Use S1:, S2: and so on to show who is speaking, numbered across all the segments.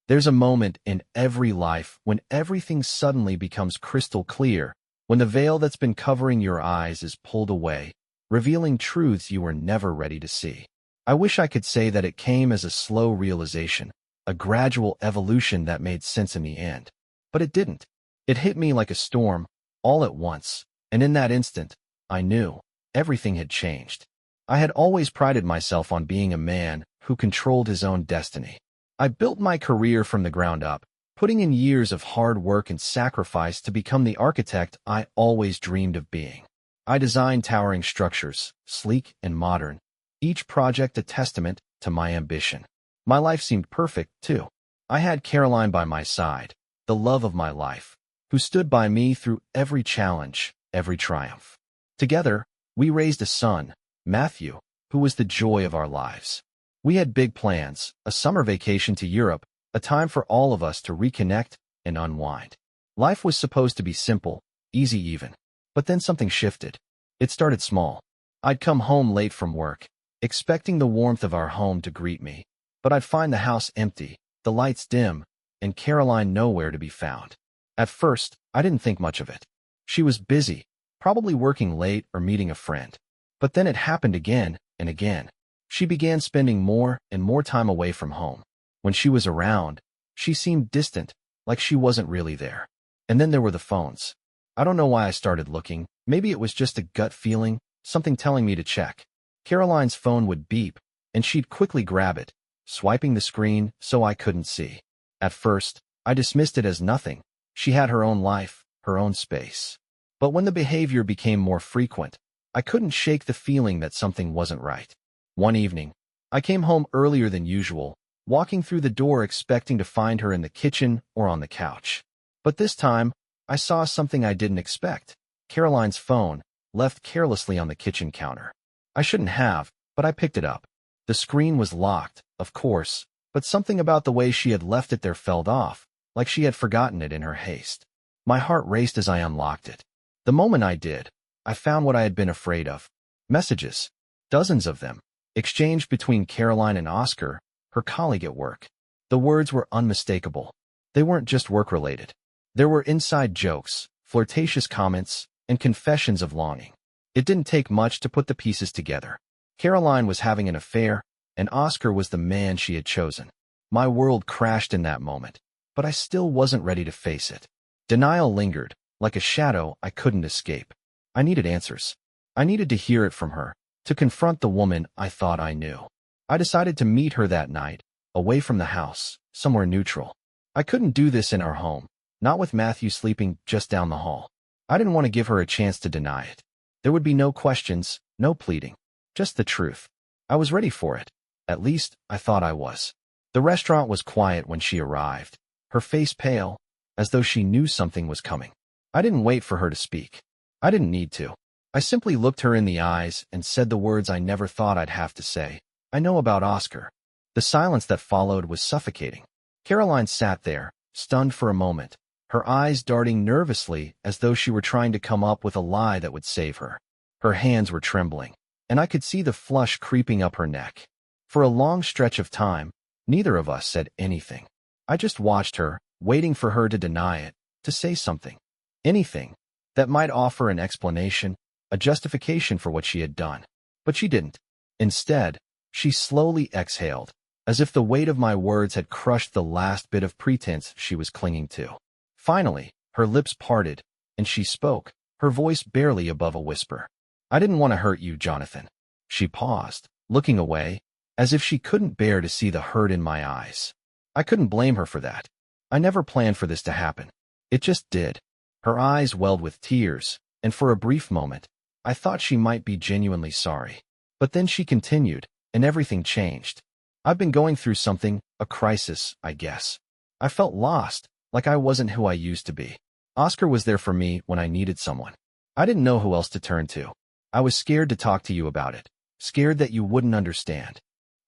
S1: There's a moment in every life when everything suddenly becomes crystal clear, when the veil that's been covering your eyes is pulled away, revealing truths you were never ready to see. I wish I could say that it came as a slow realization, a gradual evolution that made sense in the end. But it didn't. It hit me like a storm, all at once, and in that instant, I knew everything had changed. I had always prided myself on being a man who controlled his own destiny. I built my career from the ground up, putting in years of hard work and sacrifice to become the architect I always dreamed of being. I designed towering structures, sleek and modern, each project a testament to my ambition. My life seemed perfect, too. I had Caroline by my side, the love of my life, who stood by me through every challenge, every triumph. Together, we raised a son, Matthew, who was the joy of our lives. We had big plans, a summer vacation to Europe, a time for all of us to reconnect and unwind. Life was supposed to be simple, easy even. But then something shifted. It started small. I'd come home late from work, expecting the warmth of our home to greet me, but I'd find the house empty, the lights dim, and Caroline nowhere to be found. At first, I didn't think much of it. She was busy, probably working late or meeting a friend. But then it happened again and again. She began spending more and more time away from home. When she was around, she seemed distant, like she wasn't really there. And then there were the phones. I don't know why I started looking. Maybe it was just a gut feeling, something telling me to check. Caroline's phone would beep, and she'd quickly grab it, swiping the screen so I couldn't see. At first, I dismissed it as nothing. She had her own life, her own space. But when the behavior became more frequent, I couldn't shake the feeling that something wasn't right. One evening, I came home earlier than usual, walking through the door expecting to find her in the kitchen or on the couch. But this time, I saw something I didn't expect. Caroline's phone, left carelessly on the kitchen counter. I shouldn't have, but I picked it up. The screen was locked, of course, but something about the way she had left it there felt off, like she had forgotten it in her haste. My heart raced as I unlocked it. The moment I did, I found what I had been afraid of. Messages. Dozens of them, exchanged between Caroline and Oscar, her colleague at work. The words were unmistakable. They weren't just work-related. There were inside jokes, flirtatious comments, and confessions of longing. It didn't take much to put the pieces together. Caroline was having an affair, and Oscar was the man she had chosen. My world crashed in that moment, but I still wasn't ready to face it. Denial lingered, like a shadow I couldn't escape. I needed answers. I needed to hear it from her, to confront the woman I thought I knew. I decided to meet her that night, away from the house, somewhere neutral. I couldn't do this in our home. Not with Matthew sleeping just down the hall. I didn't want to give her a chance to deny it. There would be no questions, no pleading, just the truth. I was ready for it. At least, I thought I was. The restaurant was quiet when she arrived, her face pale, as though she knew something was coming. I didn't wait for her to speak. I didn't need to. I simply looked her in the eyes and said the words I never thought I'd have to say. I know about Oscar. The silence that followed was suffocating. Caroline sat there, stunned for a moment, her eyes darting nervously as though she were trying to come up with a lie that would save her. Her hands were trembling, and I could see the flush creeping up her neck. For a long stretch of time, neither of us said anything. I just watched her, waiting for her to deny it, to say something. Anything that might offer an explanation, a justification for what she had done. But she didn't. Instead, she slowly exhaled, as if the weight of my words had crushed the last bit of pretense she was clinging to. Finally, her lips parted, and she spoke, her voice barely above a whisper. I didn't want to hurt you, Jonathan. She paused, looking away, as if she couldn't bear to see the hurt in my eyes. I couldn't blame her for that. I never planned for this to happen. It just did. Her eyes welled with tears, and for a brief moment, I thought she might be genuinely sorry. But then she continued, and everything changed. I've been going through something, a crisis, I guess. I felt lost, like I wasn't who I used to be. Oscar was there for me when I needed someone. I didn't know who else to turn to. I was scared to talk to you about it, scared that you wouldn't understand.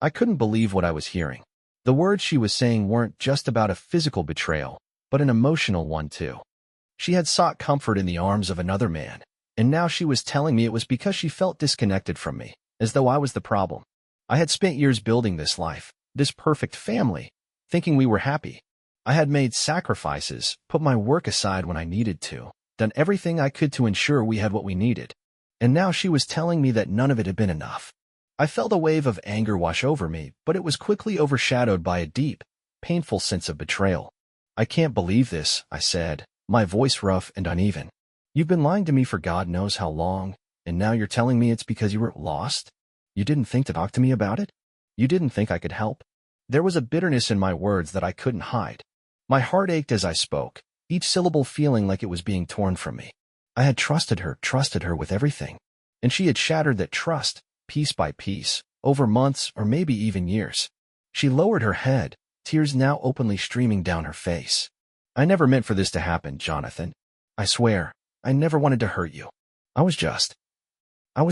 S1: I couldn't believe what I was hearing. The words she was saying weren't just about a physical betrayal, but an emotional one too. She had sought comfort in the arms of another man, and now she was telling me it was because she felt disconnected from me, as though I was the problem. I had spent years building this life, this perfect family, thinking we were happy. I had made sacrifices, put my work aside when I needed to, done everything I could to ensure we had what we needed. And now she was telling me that none of it had been enough. I felt a wave of anger wash over me, but it was quickly overshadowed by a deep, painful sense of betrayal. I can't believe this, I said, my voice rough and uneven. You've been lying to me for God knows how long, and now you're telling me it's because you were lost? You didn't think to talk to me about it? You didn't think I could help? There was a bitterness in my words that I couldn't hide. My heart ached as I spoke, each syllable feeling like it was being torn from me. I had trusted her with everything. And she had shattered that trust, piece by piece, over months or maybe even years. She lowered her head, tears now openly streaming down her face. I never meant for this to happen, Jonathan. I swear, I never wanted to hurt you. I was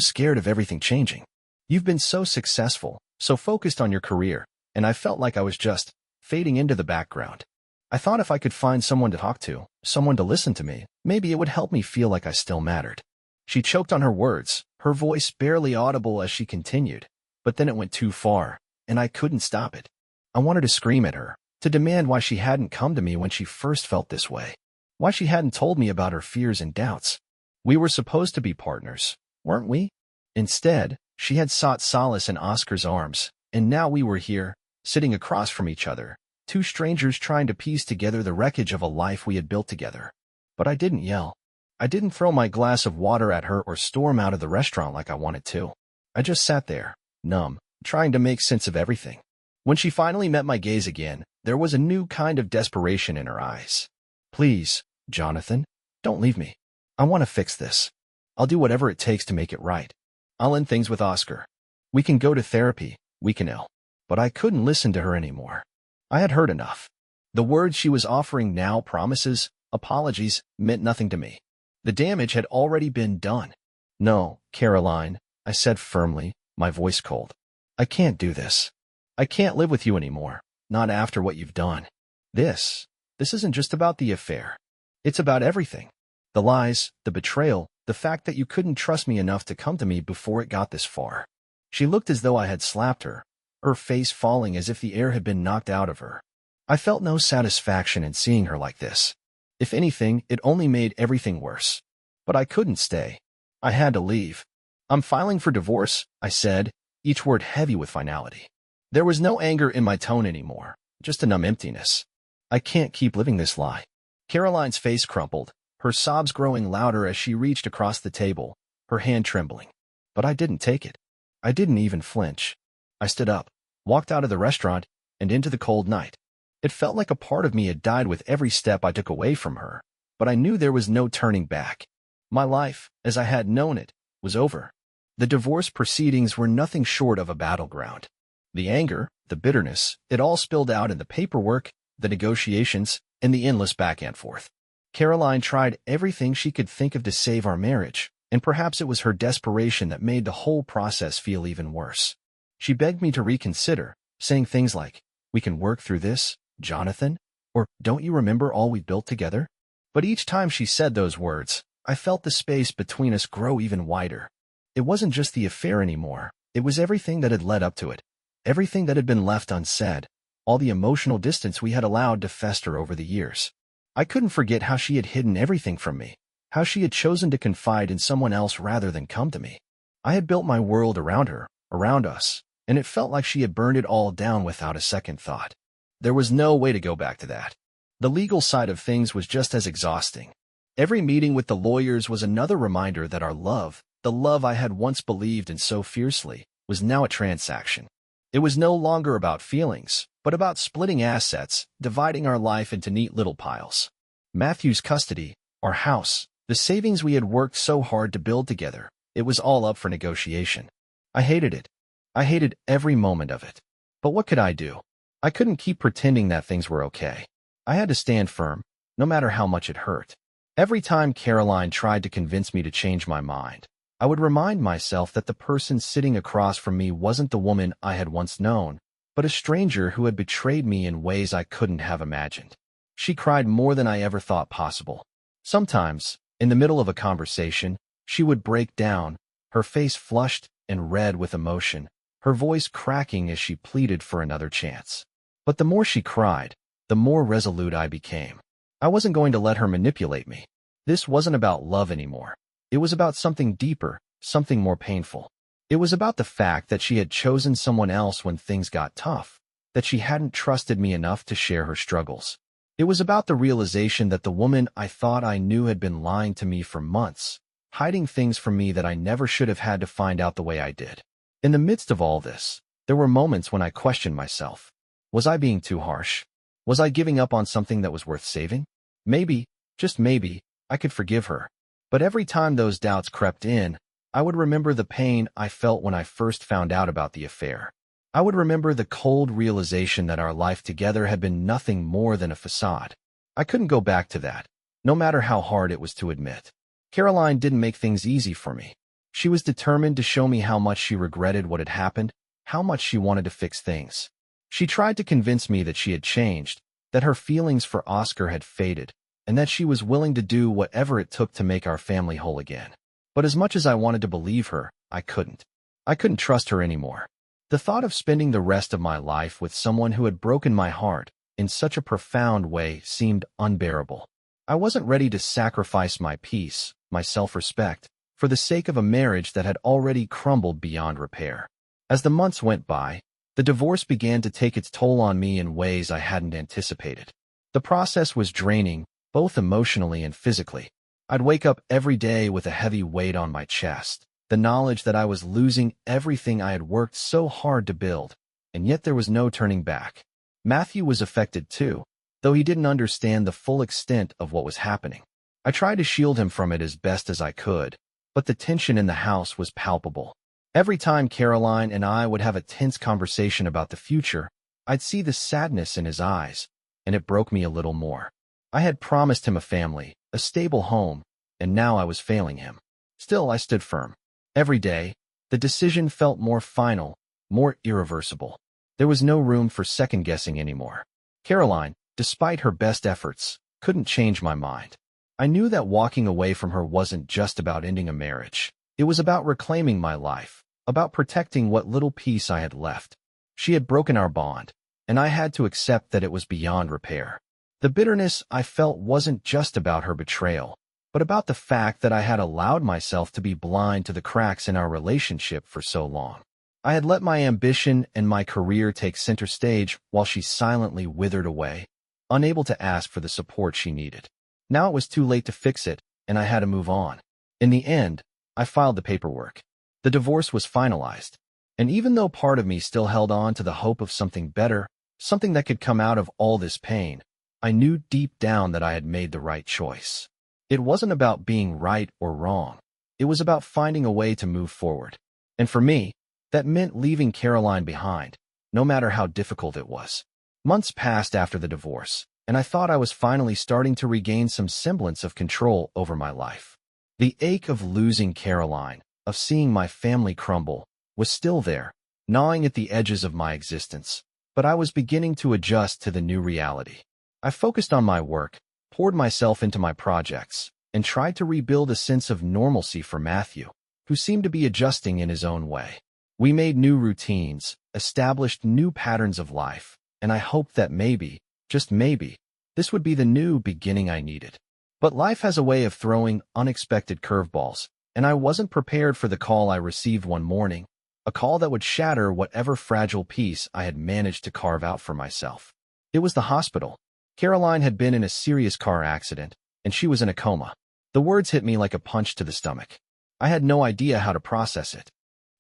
S1: scared of everything changing. You've been so successful, so focused on your career, and I felt like I was just fading into the background. I thought if I could find someone to talk to, someone to listen to me, maybe it would help me feel like I still mattered. She choked on her words, her voice barely audible as she continued, but then it went too far, and I couldn't stop it. I wanted to scream at her, to demand why she hadn't come to me when she first felt this way, why she hadn't told me about her fears and doubts. We were supposed to be partners, weren't we? Instead, she had sought solace in Oscar's arms, and now we were here, sitting across from each other, two strangers trying to piece together the wreckage of a life we had built together. But I didn't yell. I didn't throw my glass of water at her or storm out of the restaurant like I wanted to. I just sat there, numb, trying to make sense of everything. When she finally met my gaze again, there was a new kind of desperation in her eyes. Please, Jonathan, don't leave me. I want to fix this. I'll do whatever it takes to make it right. I'll end things with Oscar. We can go to therapy, we can ill. But I couldn't listen to her anymore. I had heard enough. The words she was offering now, promises, apologies, meant nothing to me. The damage had already been done. No, Caroline, I said firmly, my voice cold. I can't do this. I can't live with you anymore, not after what you've done. This isn't just about the affair. It's about everything. The lies, the betrayal, the fact that you couldn't trust me enough to come to me before it got this far. She looked as though I had slapped her, her face falling as if the air had been knocked out of her. I felt no satisfaction in seeing her like this. If anything, it only made everything worse. But I couldn't stay. I had to leave. I'm filing for divorce, I said, each word heavy with finality. There was no anger in my tone anymore, just a numb emptiness. I can't keep living this lie. Caroline's face crumpled, her sobs growing louder as she reached across the table, her hand trembling. But I didn't take it. I didn't even flinch. I stood up, walked out of the restaurant, and into the cold night. It felt like a part of me had died with every step I took away from her, but I knew there was no turning back. My life, as I had known it, was over. The divorce proceedings were nothing short of a battleground. The anger, the bitterness, it all spilled out in the paperwork, the negotiations, and the endless back and forth. Caroline tried everything she could think of to save our marriage, and perhaps it was her desperation that made the whole process feel even worse. She begged me to reconsider, saying things like, "We can work through this, Jonathan," or "Don't you remember all we built together?" But each time she said those words, I felt the space between us grow even wider. It wasn't just the affair anymore, it was everything that had led up to it, everything that had been left unsaid, all the emotional distance we had allowed to fester over the years. I couldn't forget how she had hidden everything from me, how she had chosen to confide in someone else rather than come to me. I had built my world around her, around us, and it felt like she had burned it all down without a second thought. There was no way to go back to that. The legal side of things was just as exhausting. Every meeting with the lawyers was another reminder that our love, the love I had once believed in so fiercely, was now a transaction. It was no longer about feelings, but about splitting assets, dividing our life into neat little piles. Matthew's custody, our house, the savings we had worked so hard to build together, it was all up for negotiation. I hated it. I hated every moment of it. But what could I do? I couldn't keep pretending that things were okay. I had to stand firm, no matter how much it hurt. Every time Caroline tried to convince me to change my mind, I would remind myself that the person sitting across from me wasn't the woman I had once known, but a stranger who had betrayed me in ways I couldn't have imagined. She cried more than I ever thought possible. Sometimes, in the middle of a conversation, she would break down, her face flushed and red with emotion, her voice cracking as she pleaded for another chance. But the more she cried, the more resolute I became. I wasn't going to let her manipulate me. This wasn't about love anymore. It was about something deeper, something more painful. It was about the fact that she had chosen someone else when things got tough, that she hadn't trusted me enough to share her struggles. It was about the realization that the woman I thought I knew had been lying to me for months, hiding things from me that I never should have had to find out the way I did. In the midst of all this, there were moments when I questioned myself. Was I being too harsh? Was I giving up on something that was worth saving? Maybe, just maybe, I could forgive her. But every time those doubts crept in, I would remember the pain I felt when I first found out about the affair. I would remember the cold realization that our life together had been nothing more than a facade. I couldn't go back to that, no matter how hard it was to admit. Caroline didn't make things easy for me. She was determined to show me how much she regretted what had happened, how much she wanted to fix things. She tried to convince me that she had changed, that her feelings for Oscar had faded, and that she was willing to do whatever it took to make our family whole again. But as much as I wanted to believe her, I couldn't. I couldn't trust her anymore. The thought of spending the rest of my life with someone who had broken my heart in such a profound way seemed unbearable. I wasn't ready to sacrifice my peace, my self-respect, for the sake of a marriage that had already crumbled beyond repair. As the months went by, the divorce began to take its toll on me in ways I hadn't anticipated. The process was draining, both emotionally and physically. I'd wake up every day with a heavy weight on my chest, the knowledge that I was losing everything I had worked so hard to build, and yet there was no turning back. Matthew was affected too, though he didn't understand the full extent of what was happening. I tried to shield him from it as best as I could, but the tension in the house was palpable. Every time Caroline and I would have a tense conversation about the future, I'd see the sadness in his eyes, and it broke me a little more. I had promised him a family, a stable home, and now I was failing him. Still, I stood firm. Every day, the decision felt more final, more irreversible. There was no room for second-guessing anymore. Caroline, despite her best efforts, couldn't change my mind. I knew that walking away from her wasn't just about ending a marriage. It was about reclaiming my life, about protecting what little peace I had left. She had broken our bond, and I had to accept that it was beyond repair. The bitterness I felt wasn't just about her betrayal, but about the fact that I had allowed myself to be blind to the cracks in our relationship for so long. I had let my ambition and my career take center stage while she silently withered away, unable to ask for the support she needed. Now it was too late to fix it, and I had to move on. In the end, I filed the paperwork. The divorce was finalized, and even though part of me still held on to the hope of something better, something that could come out of all this pain, I knew deep down that I had made the right choice. It wasn't about being right or wrong. It was about finding a way to move forward. And for me, that meant leaving Caroline behind, no matter how difficult it was. Months passed after the divorce, and I thought I was finally starting to regain some semblance of control over my life. The ache of losing Caroline, of seeing my family crumble, was still there, gnawing at the edges of my existence, but I was beginning to adjust to the new reality. I focused on my work, poured myself into my projects, and tried to rebuild a sense of normalcy for Matthew, who seemed to be adjusting in his own way. We made new routines, established new patterns of life, and I hoped that maybe, just maybe, this would be the new beginning I needed. But life has a way of throwing unexpected curveballs, and I wasn't prepared for the call I received one morning, a call that would shatter whatever fragile piece I had managed to carve out for myself. It was the hospital. Caroline had been in a serious car accident, and she was in a coma. The words hit me like a punch to the stomach. I had no idea how to process it.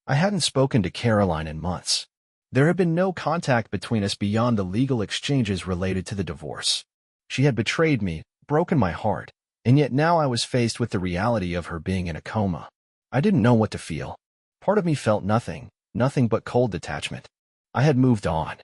S1: I hadn't spoken to Caroline in months. There had been no contact between us beyond the legal exchanges related to the divorce. She had betrayed me, broken my heart, and yet now I was faced with the reality of her being in a coma. I didn't know what to feel. Part of me felt nothing but cold detachment. I had moved on.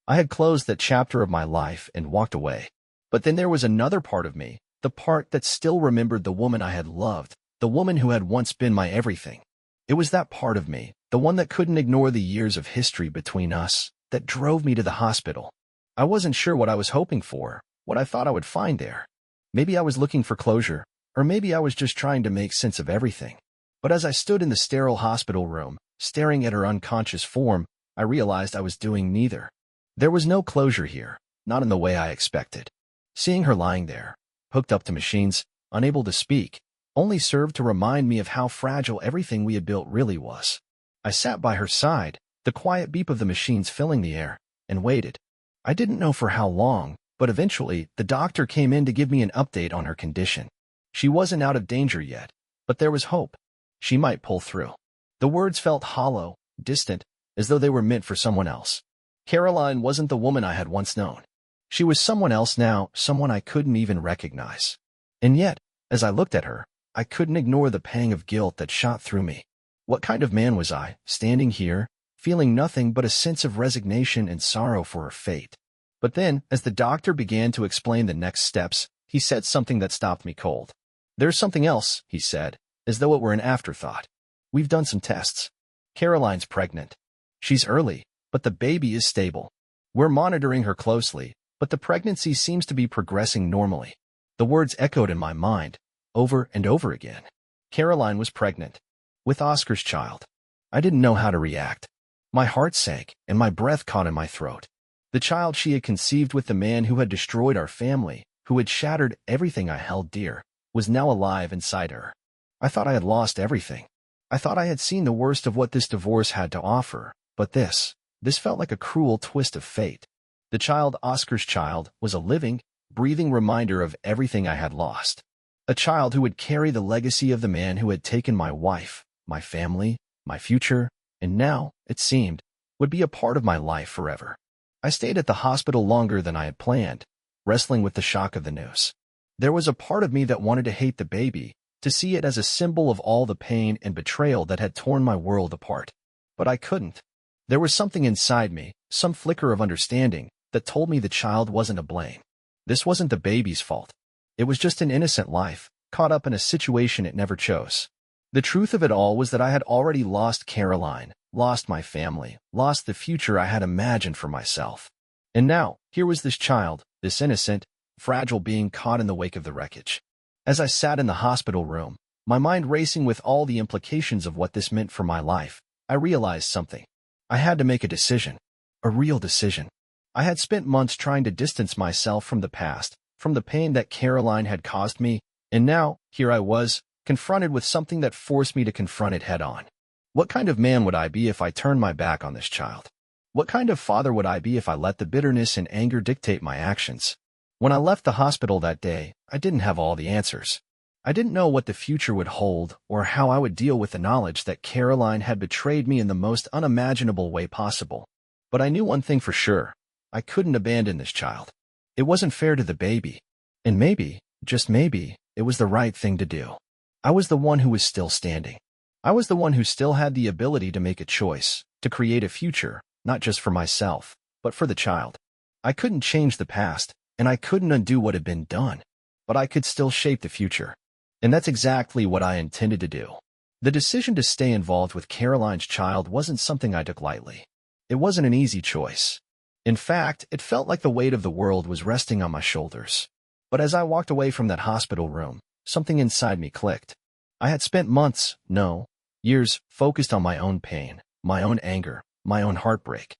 S1: I had closed that chapter of my life and walked away. But then there was another part of me, the part that still remembered the woman I had loved, the woman who had once been my everything. It was that part of me, the one that couldn't ignore the years of history between us, that drove me to the hospital. I wasn't sure what I was hoping for, what I thought I would find there. Maybe I was looking for closure, or maybe I was just trying to make sense of everything. But as I stood in the sterile hospital room, staring at her unconscious form, I realized I was doing neither. There was no closure here, not in the way I expected. Seeing her lying there, hooked up to machines, unable to speak, only served to remind me of how fragile everything we had built really was. I sat by her side, the quiet beep of the machines filling the air, and waited. I didn't know for how long, but eventually the doctor came in to give me an update on her condition. She wasn't out of danger yet, but there was hope. She might pull through. The words felt hollow, distant, as though they were meant for someone else. Caroline wasn't the woman I had once known. She was someone else now, someone I couldn't even recognize. And yet, as I looked at her, I couldn't ignore the pang of guilt that shot through me. What kind of man was I, standing here, feeling nothing but a sense of resignation and sorrow for her fate? But then, as the doctor began to explain the next steps, he said something that stopped me cold. "There's something else," he said, as though it were an afterthought. "We've done some tests. Caroline's pregnant. She's early, but the baby is stable. We're monitoring her closely, but the pregnancy seems to be progressing normally." The words echoed in my mind, over and over again. Caroline was pregnant. With Oscar's child. I didn't know how to react. My heart sank, and my breath caught in my throat. The child she had conceived with the man who had destroyed our family, who had shattered everything I held dear, was now alive inside her. I thought I had lost everything. I thought I had seen the worst of what this divorce had to offer, but this felt like a cruel twist of fate. The child, Oscar's child, was a living, breathing reminder of everything I had lost. A child who would carry the legacy of the man who had taken my wife, my family, my future, and now, it seemed, would be a part of my life forever. I stayed at the hospital longer than I had planned, wrestling with the shock of the news. There was a part of me that wanted to hate the baby, to see it as a symbol of all the pain and betrayal that had torn my world apart. But I couldn't. There was something inside me, some flicker of understanding, that told me the child wasn't to blame. This wasn't the baby's fault. It was just an innocent life, caught up in a situation it never chose. The truth of it all was that I had already lost Caroline, lost my family, lost the future I had imagined for myself. And now, here was this child, this innocent, fragile being caught in the wake of the wreckage. As I sat in the hospital room, my mind racing with all the implications of what this meant for my life, I realized something. I had to make a decision. A real decision. I had spent months trying to distance myself from the past, from the pain that Caroline had caused me, and now, here I was, confronted with something that forced me to confront it head-on. What kind of man would I be if I turned my back on this child? What kind of father would I be if I let the bitterness and anger dictate my actions? When I left the hospital that day, I didn't have all the answers. I didn't know what the future would hold or how I would deal with the knowledge that Caroline had betrayed me in the most unimaginable way possible. But I knew one thing for sure. I couldn't abandon this child. It wasn't fair to the baby. And maybe, just maybe, it was the right thing to do. I was the one who was still standing. I was the one who still had the ability to make a choice, to create a future, not just for myself, but for the child. I couldn't change the past, and I couldn't undo what had been done, but I could still shape the future. And that's exactly what I intended to do. The decision to stay involved with Caroline's child wasn't something I took lightly. It wasn't an easy choice. In fact, it felt like the weight of the world was resting on my shoulders. But as I walked away from that hospital room, something inside me clicked. I had spent months, no, years, focused on my own pain, my own anger, my own heartbreak.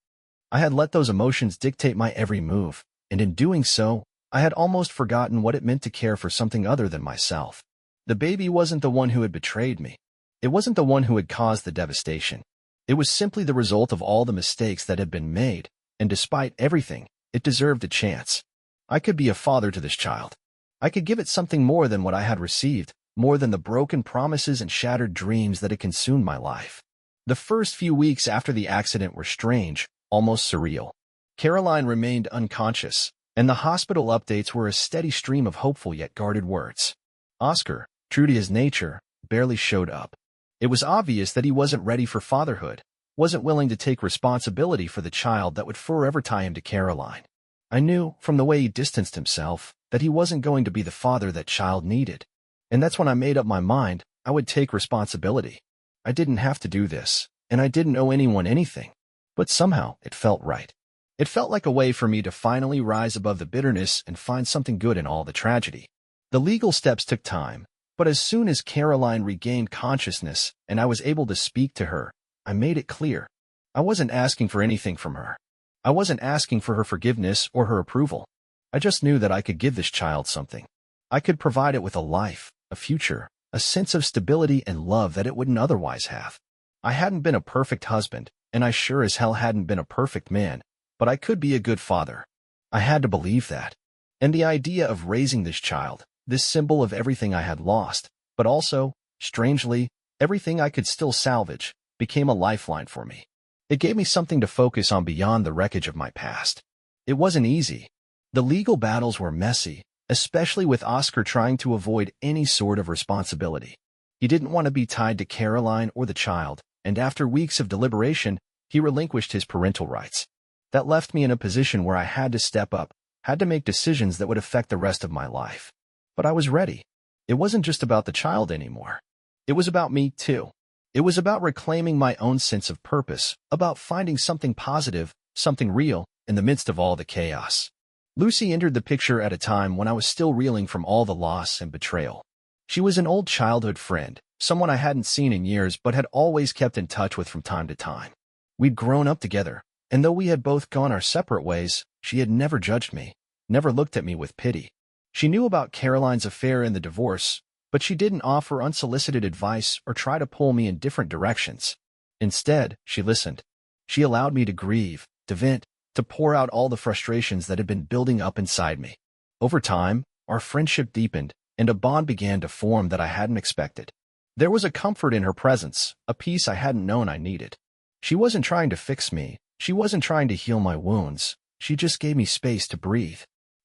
S1: I had let those emotions dictate my every move, and in doing so, I had almost forgotten what it meant to care for something other than myself. The baby wasn't the one who had betrayed me. It wasn't the one who had caused the devastation. It was simply the result of all the mistakes that had been made, and despite everything, it deserved a chance. I could be a father to this child. I could give it something more than what I had received, more than the broken promises and shattered dreams that had consumed my life. The first few weeks after the accident were strange, almost surreal. Caroline remained unconscious, and the hospital updates were a steady stream of hopeful yet guarded words. Oscar, true to his nature, barely showed up. It was obvious that he wasn't ready for fatherhood, wasn't willing to take responsibility for the child that would forever tie him to Caroline. I knew, from the way he distanced himself, that he wasn't going to be the father that child needed. And that's when I made up my mind I would take responsibility. I didn't have to do this, and I didn't owe anyone anything. But somehow, it felt right. It felt like a way for me to finally rise above the bitterness and find something good in all the tragedy. The legal steps took time, but as soon as Caroline regained consciousness and I was able to speak to her, I made it clear. I wasn't asking for anything from her. I wasn't asking for her forgiveness or her approval. I just knew that I could give this child something. I could provide it with a life, a future, a sense of stability and love that it wouldn't otherwise have. I hadn't been a perfect husband, and I sure as hell hadn't been a perfect man, but I could be a good father. I had to believe that. And the idea of raising this child, this symbol of everything I had lost, but also, strangely, everything I could still salvage, became a lifeline for me. It gave me something to focus on beyond the wreckage of my past. It wasn't easy. The legal battles were messy, especially with Oscar trying to avoid any sort of responsibility. He didn't want to be tied to Caroline or the child, and after weeks of deliberation, he relinquished his parental rights. That left me in a position where I had to step up, had to make decisions that would affect the rest of my life. But I was ready. It wasn't just about the child anymore. It was about me, too. It was about reclaiming my own sense of purpose, about finding something positive, something real, in the midst of all the chaos. Lucy entered the picture at a time when I was still reeling from all the loss and betrayal. She was an old childhood friend, someone I hadn't seen in years but had always kept in touch with from time to time. We'd grown up together, and though we had both gone our separate ways, she had never judged me, never looked at me with pity. She knew about Caroline's affair and the divorce, but she didn't offer unsolicited advice or try to pull me in different directions. Instead, she listened. She allowed me to grieve, to vent, to pour out all the frustrations that had been building up inside me. Over time, our friendship deepened, and a bond began to form that I hadn't expected. There was a comfort in her presence, a peace I hadn't known I needed. She wasn't trying to fix me. She wasn't trying to heal my wounds. She just gave me space to breathe.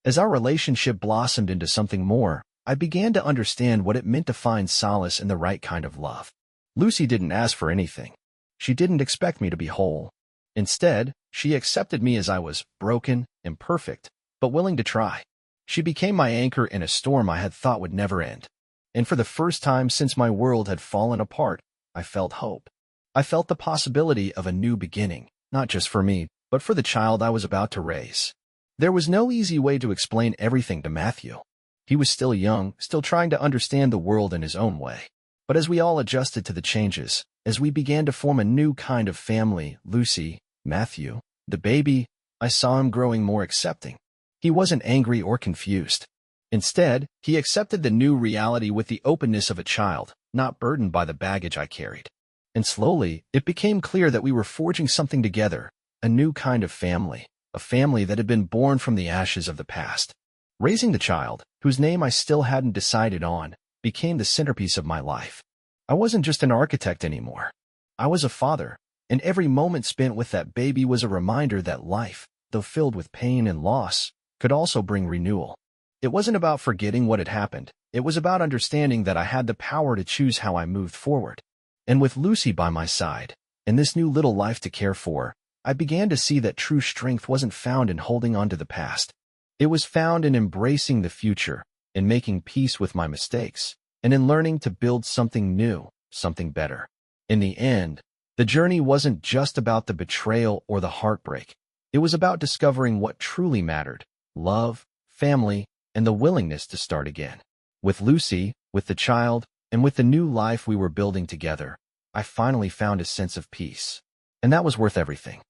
S1: As our relationship blossomed into something more, I began to understand what it meant to find solace in the right kind of love. Lucy didn't ask for anything. She didn't expect me to be whole. Instead, she accepted me as I was, broken, imperfect, but willing to try. She became my anchor in a storm I had thought would never end. And for the first time since my world had fallen apart, I felt hope. I felt the possibility of a new beginning, not just for me, but for the child I was about to raise. There was no easy way to explain everything to Matthew. He was still young, still trying to understand the world in his own way. But as we all adjusted to the changes, as we began to form a new kind of family, Lucy, Matthew, the baby, I saw him growing more accepting. He wasn't angry or confused. Instead, he accepted the new reality with the openness of a child, not burdened by the baggage I carried. And slowly, it became clear that we were forging something together, a new kind of family, a family that had been born from the ashes of the past. Raising the child, whose name I still hadn't decided on, became the centerpiece of my life. I wasn't just an architect anymore. I was a father, and every moment spent with that baby was a reminder that life, though filled with pain and loss, could also bring renewal. It wasn't about forgetting what had happened. It was about understanding that I had the power to choose how I moved forward. And with Lucy by my side, and this new little life to care for, I began to see that true strength wasn't found in holding on to the past. It was found in embracing the future, in making peace with my mistakes, and in learning to build something new, something better. In the end, the journey wasn't just about the betrayal or the heartbreak. It was about discovering what truly mattered: love, family, and the willingness to start again. With Lucy, with the child, and with the new life we were building together, I finally found a sense of peace. And that was worth everything.